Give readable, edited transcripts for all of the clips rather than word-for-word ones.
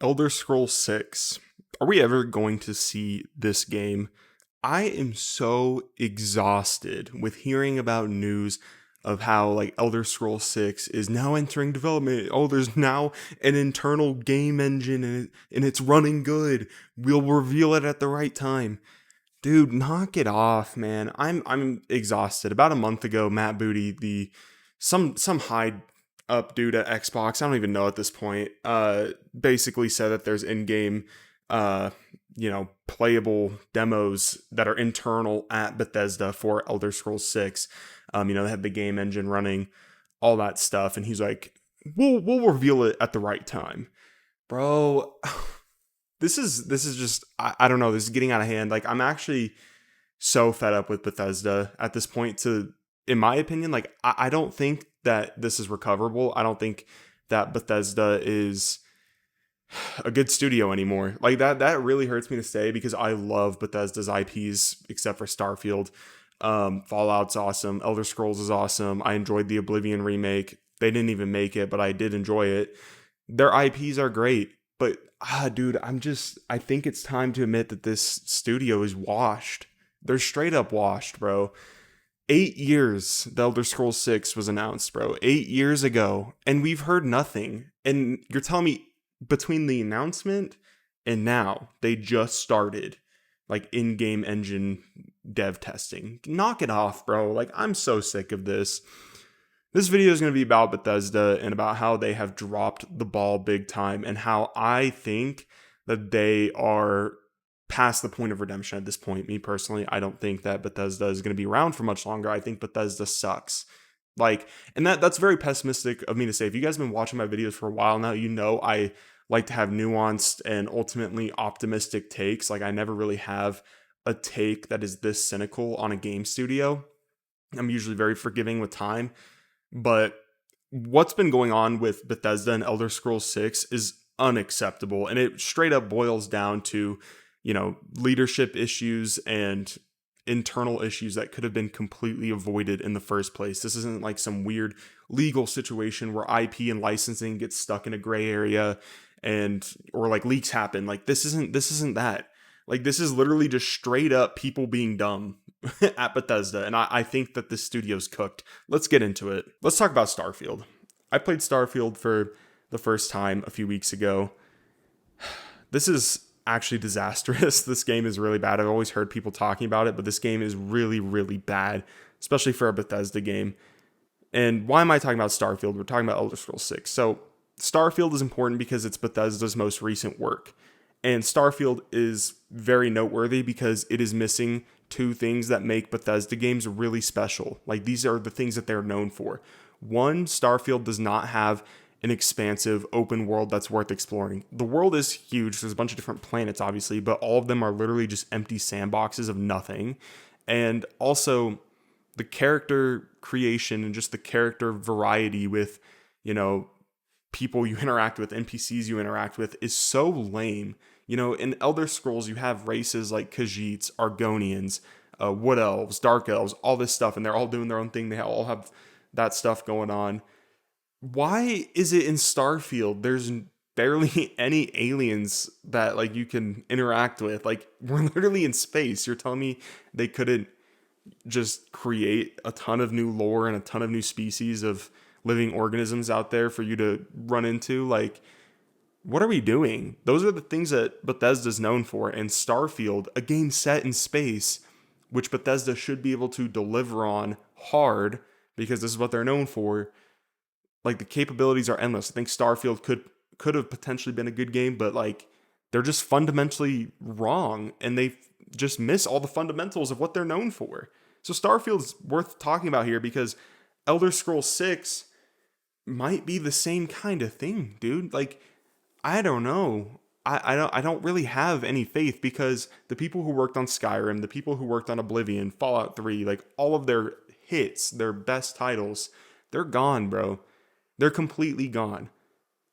Elder Scrolls 6. Are we ever going to see this game? I am so exhausted with hearing about news of how like Elder Scrolls 6 is now entering development. Oh, there's now an internal game engine and it's running good. We'll reveal it at the right time. Dude, knock it off, man. I'm exhausted. About a month ago, Matt Booty, the some high up dude at Xbox, I don't even know at this point, basically said that there's in-game playable demos that are internal at Bethesda for Elder Scrolls 6. They have the game engine running, all that stuff, and he's like, we'll reveal it at the right time. Bro, this is just I don't know, this is getting out of hand. Like, I'm actually so fed up with Bethesda at this point. To In my opinion, like, I don't think that this is recoverable. I don't think that Bethesda is a good studio anymore. Like, that really hurts me to say, because I love Bethesda's IPs except for Starfield. Fallout's awesome. Elder Scrolls is awesome. I enjoyed the Oblivion remake. They didn't even make it, but I did enjoy it. Their IPs are great, but dude, I think it's time to admit that this studio is washed. They're straight up washed, bro. 8 years the Elder Scrolls 6 was announced, bro. 8 years ago, and we've heard nothing. And you're telling me between the announcement and now they just started like in-game engine dev testing? Knock it off, bro. Like, I'm so sick of this. This video is going to be about Bethesda and about how they have dropped the ball big time, and how I think that they are past the point of redemption at this point. Me personally, I don't think that Bethesda is going to be around for much longer. I think Bethesda sucks. Like, and that's very pessimistic of me to say. If you guys have been watching my videos for a while now, you know I like to have nuanced and ultimately optimistic takes. Like, I never really have a take that is this cynical on a game studio. I'm usually very forgiving with time. But what's been going on with Bethesda and Elder Scrolls 6 is unacceptable. And it straight up boils down to, leadership issues and internal issues that could have been completely avoided in the first place. This isn't like some weird legal situation where IP and licensing gets stuck in a gray area or like leaks happen. Like, this isn't that. Like, this is literally just straight up people being dumb at Bethesda, and I think that this studio's cooked. Let's get into it. Let's talk about Starfield. I played Starfield for the first time a few weeks ago. This is actually disastrous. This game is really bad. I've always heard people talking about it, but this game is really, really bad, especially for a Bethesda game. And why am I talking about Starfield? We're talking about Elder Scrolls 6. So Starfield is important because it's Bethesda's most recent work. And Starfield is very noteworthy because it is missing two things that make Bethesda games really special. Like, these are the things that they're known for. One, Starfield does not have an expansive open world that's worth exploring. The world is huge. There's a bunch of different planets, obviously, but all of them are literally just empty sandboxes of nothing. And also, the character creation and just the character variety with, people you interact with, NPCs you interact with, is so lame. In Elder Scrolls, you have races like Khajiits, Argonians, Wood Elves, Dark Elves, all this stuff, and they're all doing their own thing. They all have that stuff going on. Why is it in Starfield there's barely any aliens that like you can interact with? Like, we're literally in space. You're telling me they couldn't just create a ton of new lore and a ton of new species of living organisms out there for you to run into? Like, what are we doing? Those are the things that Bethesda's known for. And Starfield, a game set in space, which Bethesda should be able to deliver on hard because this is what they're known for. Like, the capabilities are endless. I think Starfield could have potentially been a good game, but like, they're just fundamentally wrong, and they just miss all the fundamentals of what they're known for. So Starfield's worth talking about here because Elder Scrolls 6 might be the same kind of thing, dude. Like, I don't know. I don't really have any faith, because the people who worked on Skyrim, the people who worked on Oblivion, Fallout 3, like all of their hits, their best titles, they're gone, bro. They're completely gone.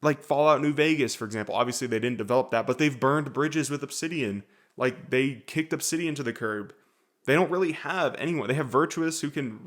Like Fallout New Vegas, for example. Obviously, they didn't develop that, but they've burned bridges with Obsidian. Like, they kicked Obsidian to the curb. They don't really have anyone. They have Virtuous, who can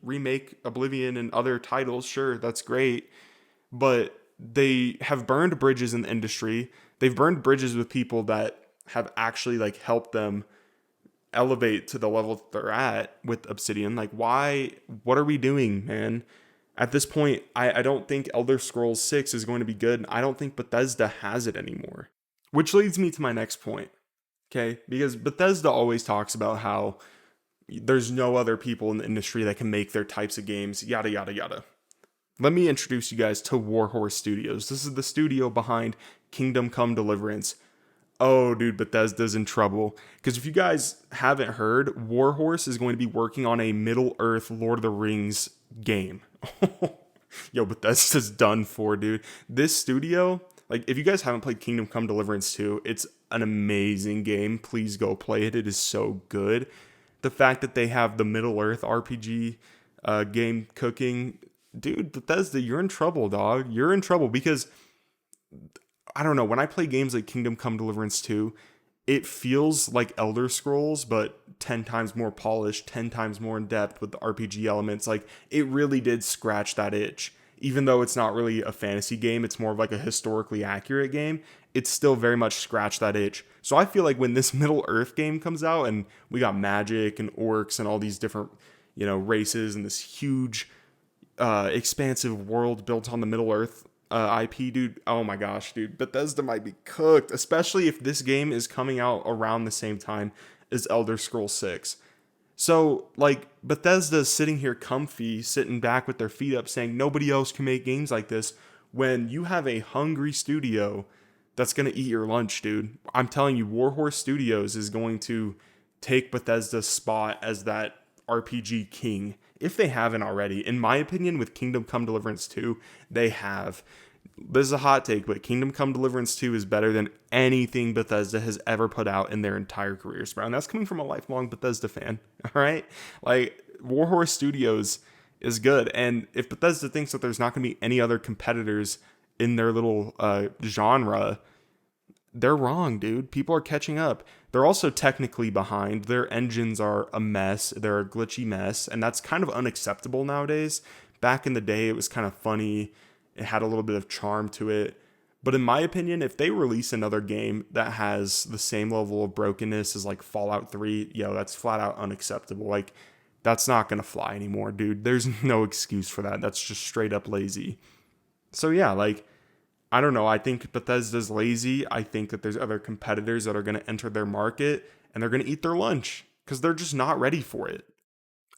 remake Oblivion and other titles. Sure, that's great. But they have burned bridges in the industry. They've burned bridges with people that have actually like helped them elevate to the level that they're at with Obsidian. Like, why? What are we doing, man? At this point, I don't think Elder Scrolls 6 is going to be good. I don't think Bethesda has it anymore. Which leads me to my next point, okay? Because Bethesda always talks about how there's no other people in the industry that can make their types of games, yada, yada, yada. Let me introduce you guys to Warhorse Studios. This is the studio behind Kingdom Come Deliverance. Oh, dude, Bethesda's in trouble. Because if you guys haven't heard, Warhorse is going to be working on a Middle-earth Lord of the Rings game. Yo, Bethesda's done for, dude. This studio, like, if you guys haven't played Kingdom Come Deliverance 2, it's an amazing game. Please go play it. It is so good. The fact that they have the Middle-earth RPG game cooking, dude, Bethesda, you're in trouble, dog. You're in trouble because I don't know, when I play games like Kingdom Come Deliverance 2, it feels like Elder Scrolls, but 10 times more polished, 10 times more in depth with the RPG elements. Like, it really did scratch that itch. Even though it's not really a fantasy game, it's more of like a historically accurate game, it's still very much scratched that itch. So I feel like when this Middle Earth game comes out and we got magic and orcs and all these different, races and this huge, expansive world built on the Middle Earth IP, dude. Oh my gosh, dude. Bethesda might be cooked, especially if this game is coming out around the same time as Elder Scrolls 6. So, like, Bethesda's sitting here comfy, sitting back with their feet up, saying nobody else can make games like this when you have a hungry studio that's going to eat your lunch, dude. I'm telling you, Warhorse Studios is going to take Bethesda's spot as that RPG king, if they haven't already. In my opinion, with Kingdom Come Deliverance 2, they have. This is a hot take, but Kingdom Come Deliverance 2 is better than anything Bethesda has ever put out in their entire careers, bro. And that's coming from a lifelong Bethesda fan, all right? Like, Warhorse Studios is good. And if Bethesda thinks that there's not going to be any other competitors in their little genre, they're wrong, dude. People are catching up. They're also technically behind. Their engines are a mess. They're a glitchy mess. And that's kind of unacceptable nowadays. Back in the day, it was kind of funny. It had a little bit of charm to it. But in my opinion, if they release another game that has the same level of brokenness as like Fallout 3, yo, that's flat out unacceptable. Like, that's not going to fly anymore, dude. There's no excuse for that. That's just straight up lazy. So yeah, like, I don't know. I think Bethesda's lazy. I think that there's other competitors that are going to enter their market and they're going to eat their lunch because they're just not ready for it.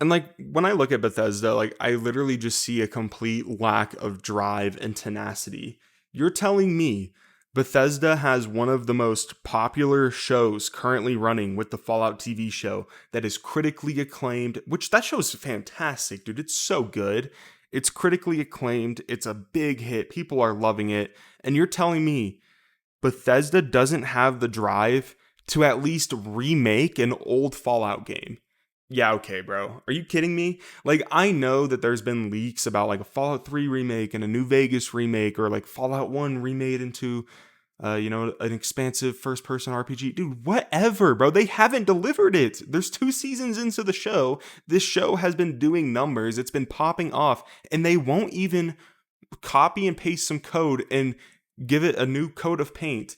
And like, when I look at Bethesda, like, I literally just see a complete lack of drive and tenacity. You're telling me Bethesda has one of the most popular shows currently running with the Fallout TV show that is critically acclaimed, which that show is fantastic, dude. It's so good. It's critically acclaimed. It's a big hit. People are loving it. And you're telling me Bethesda doesn't have the drive to at least remake an old Fallout game? Yeah, okay, bro. Are you kidding me? Like, I know that there's been leaks about like a Fallout 3 remake and a New Vegas remake, or like Fallout 1 remade into an expansive first-person RPG. Dude, whatever, bro. They haven't delivered it. There's 2 seasons into the show. This show has been doing numbers. It's been popping off. And they won't even copy and paste some code and give it a new coat of paint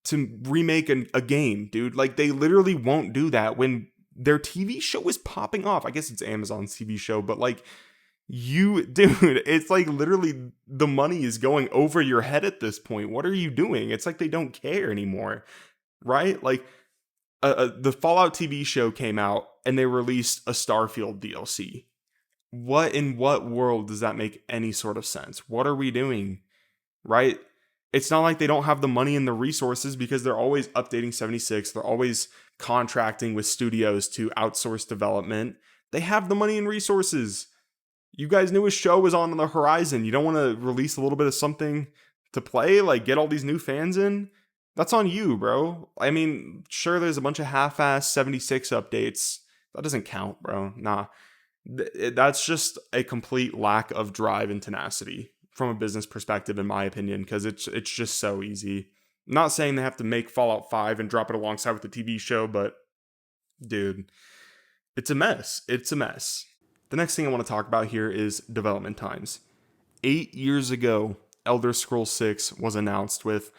to remake a game, dude. Like, they literally won't do that when their TV show is popping off. I guess it's Amazon's TV show, but like, dude, it's like literally the money is going over your head at this point. What are you doing? It's like they don't care anymore, right? Like, the Fallout TV show came out and they released a Starfield DLC. In what world does that make any sort of sense? What are we doing, right? It's not like they don't have the money and the resources because they're always updating 76. They're always contracting with studios to outsource development. They have the money and resources. You guys knew a show was on the horizon. You don't want to release a little bit of something to play, like get all these new fans in? That's on you, bro. I mean, sure, there's a bunch of half-ass 76 updates. That doesn't count, bro. Nah. That's just a complete lack of drive and tenacity from a business perspective, in my opinion, because it's just so easy. I'm not saying they have to make Fallout 5 and drop it alongside with the TV show, but dude, it's a mess. It's a mess. The next thing I want to talk about here is development times. 8 years ago, Elder Scrolls 6 was announced with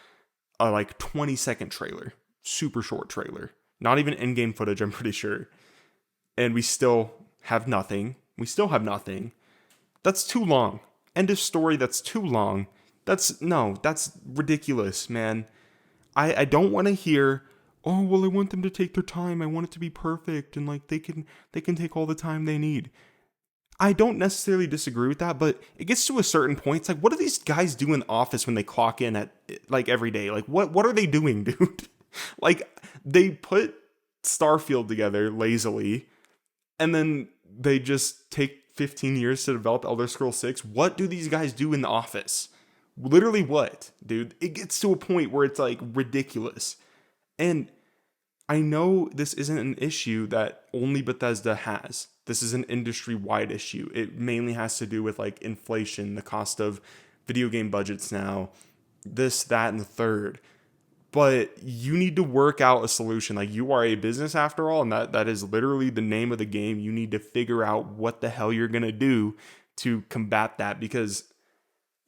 a like 20-second trailer, super short trailer, not even in-game footage, I'm pretty sure. And we still have nothing. We still have nothing. That's too long. End of story, that's too long. That's ridiculous, man. I don't want to hear, oh well, I want them to take their time. I want it to be perfect and like they can take all the time they need. I don't necessarily disagree with that, but it gets to a certain point. It's like, what do these guys do in the office when they clock in at like every day? Like, what are they doing, dude? Like, they put Starfield together lazily, and then they just take 15 years to develop Elder Scrolls 6. What do these guys do in the office? Literally, what, dude? It gets to a point where it's like ridiculous, and I know this isn't an issue that only Bethesda has. This is an industry-wide issue. It mainly has to do with like inflation, the cost of video game budgets now, this, that, and the third. But you need to work out a solution. Like, you are a business after all, and that is literally the name of the game. You need to figure out what the hell you're gonna do to combat that, because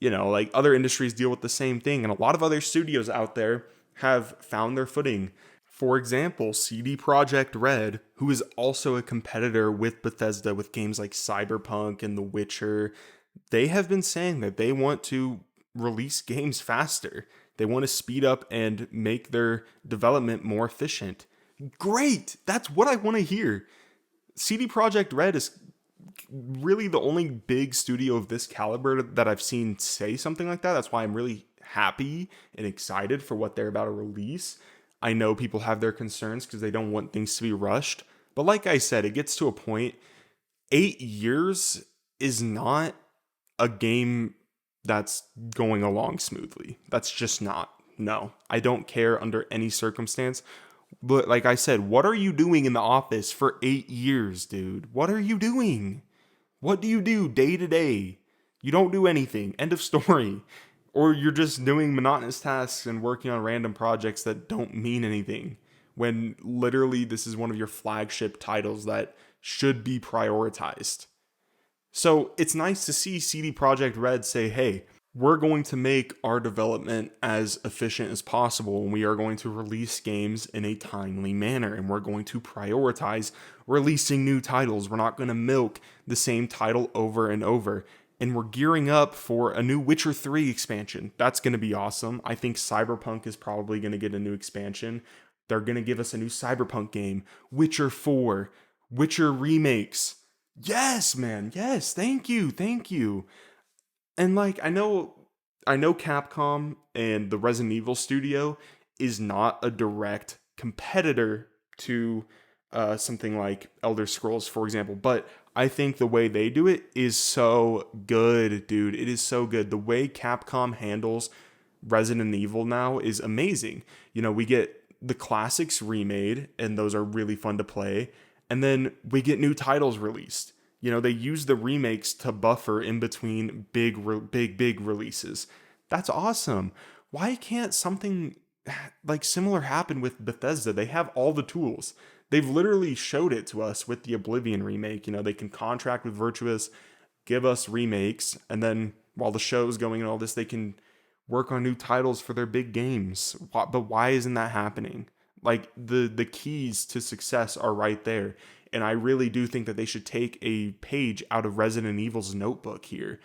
like other industries deal with the same thing, and a lot of other studios out there have found their footing. For example, CD Projekt Red, who is also a competitor with Bethesda with games like Cyberpunk and The Witcher, they have been saying that they want to release games faster. They want to speed up and make their development more efficient. Great! That's what I want to hear. CD Projekt Red is really the only big studio of this caliber that I've seen say something like that. That's why I'm really happy and excited for what they're about to release. I know people have their concerns because they don't want things to be rushed. But like I said, it gets to a point. 8 years is not a game that's going along smoothly. That's just not. No, I don't care under any circumstance. But like I said, what are you doing in the office for 8 years, dude? What are you doing? What do you do day to day? You don't do anything. End of story. Or you're just doing monotonous tasks and working on random projects that don't mean anything, when literally this is one of your flagship titles that should be prioritized. So it's nice to see CD Projekt Red say, hey, we're going to make our development as efficient as possible, and we are going to release games in a timely manner, and we're going to prioritize releasing new titles. We're not going to milk the same title over and over. And we're gearing up for a new Witcher 3 expansion. That's going to be awesome. I think Cyberpunk is probably going to get a new expansion. They're going to give us a new Cyberpunk game, Witcher 4, Witcher remakes. Yes, man. Yes, thank you. Thank you. And like I know Capcom and the Resident Evil studio is not a direct competitor to something like Elder Scrolls, for example, but I think the way they do it is so good, dude. It is so good. The way Capcom handles Resident Evil now is amazing. We get the classics remade, and those are really fun to play. And then we get new titles released. They use the remakes to buffer in between big releases. That's awesome. Why can't something like similar happen with Bethesda? They have all the tools. They've literally showed it to us with the Oblivion remake. They can contract with Virtuous, give us remakes, and then while the show's going and all this, they can work on new titles for their big games. But why isn't that happening? Like, the keys to success are right there. And I really do think that they should take a page out of Resident Evil's notebook here,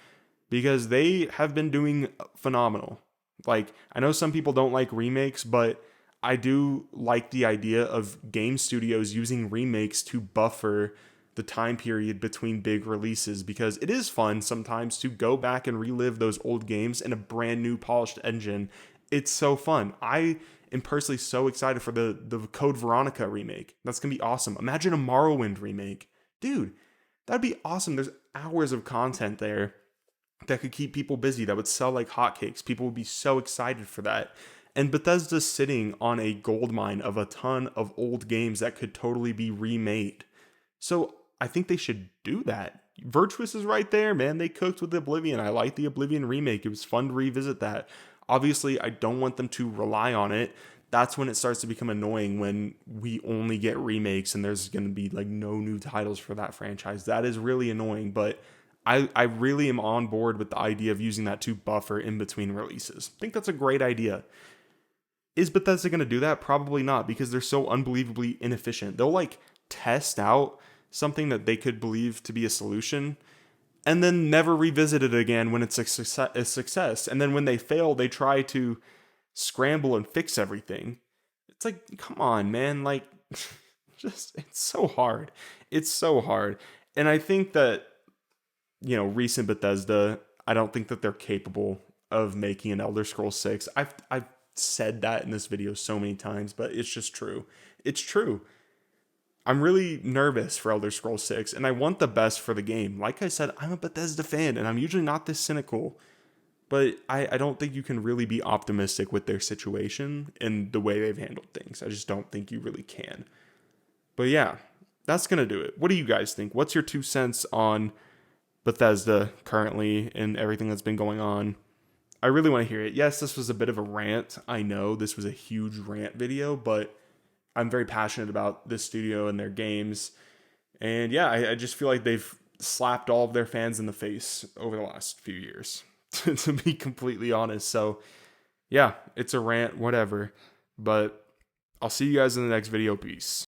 because they have been doing phenomenal. Like, I know some people don't like remakes, but I do like the idea of game studios using remakes to buffer the time period between big releases, because it is fun sometimes to go back and relive those old games in a brand new polished engine. It's so fun. I am personally so excited for the Code Veronica remake. That's going to be awesome. Imagine a Morrowind remake. Dude, that'd be awesome. There's hours of content there that could keep people busy, that would sell like hotcakes. People would be so excited for that. And Bethesda's sitting on a goldmine of a ton of old games that could totally be remade. So I think they should do that. Virtuous is right there, man. They cooked with Oblivion. I like the Oblivion remake. It was fun to revisit that. Obviously, I don't want them to rely on it. That's when it starts to become annoying, when we only get remakes and there's going to be like no new titles for that franchise. That is really annoying, but I really am on board with the idea of using that to buffer in between releases. I think that's a great idea. Is Bethesda going to do that? Probably not, because they're so unbelievably inefficient. They'll like test out something that they could believe to be a solution and then never revisit it again when it's a success. And then when they fail, they try to scramble and fix everything. It's like, come on, man. Like, just, it's so hard. It's so hard. And I think that, recent Bethesda, I don't think that they're capable of making an Elder Scrolls 6. I've said that in this video so many times, but it's just true. It's true. I'm really nervous for Elder Scrolls 6, and I want the best for the game. Like I said, I'm a Bethesda fan, and I'm usually not this cynical, but I don't think you can really be optimistic with their situation and the way they've handled things. I just don't think you really can. But yeah, that's going to do it. What do you guys think? What's your 2 cents on Bethesda currently and everything that's been going on? I really want to hear it. Yes, this was a bit of a rant. I know this was a huge rant video, but I'm very passionate about this studio and their games. And yeah, I just feel like they've slapped all of their fans in the face over the last few years, to be completely honest. So yeah, it's a rant, whatever. But I'll see you guys in the next video. Peace.